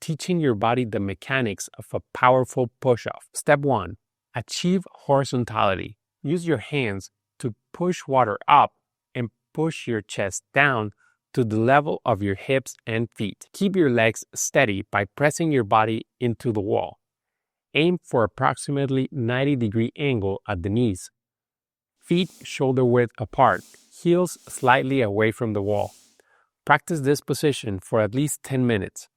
teaching your body the mechanics of a powerful push-off. Step 1. Achieve horizontality. Use your hands to push water up and push your chest down to the level of your hips and feet. Keep your legs steady by pressing your body into the wall. Aim for approximately 90-degree angle at the knees. Feet shoulder width apart, heels slightly away from the wall. Practice this position for at least 10 minutes,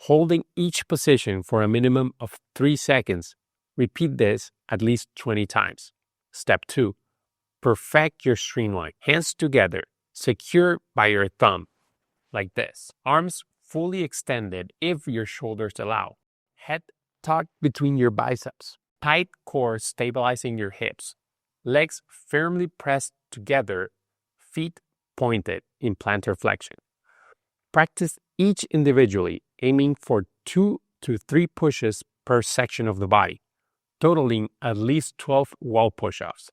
holding each position for a minimum of 3 seconds. Repeat this at least 20 times. Step 2. Perfect your streamline. Hands together, secure by your thumb, like this. Arms fully extended if your shoulders allow. Head tucked between your biceps. Tight core stabilizing your hips. Legs firmly pressed together, feet pointed in plantar flexion. Practice each individually, aiming for 2 to 3 pushes per section of the body, totaling at least 12 wall push-ups.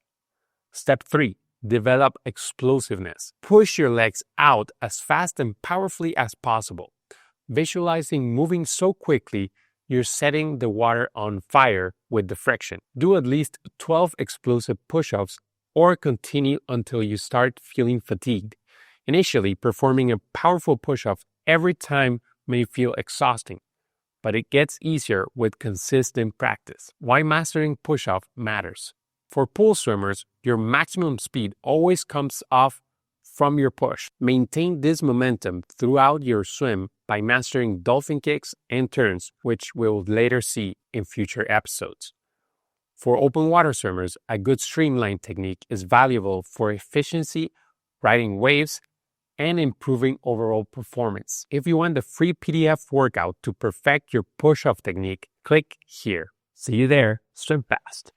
Step 3. Develop explosiveness. Push your legs out as fast and powerfully as possible, visualizing moving so quickly you're setting the water on fire with the friction. Do at least 12 explosive push-ups or continue until you start feeling fatigued. Initially, performing a powerful push-up every time may feel exhausting, but it gets easier with consistent practice. Why mastering push-up matters. For pool swimmers, your maximum speed always comes off from your push. Maintain this momentum throughout your swim by mastering dolphin kicks and turns, which we'll later see in future episodes. For open water swimmers, a good streamline technique is valuable for efficiency, riding waves, and improving overall performance. If you want the free PDF workout to perfect your push-off technique, click here. See you there. Swim fast.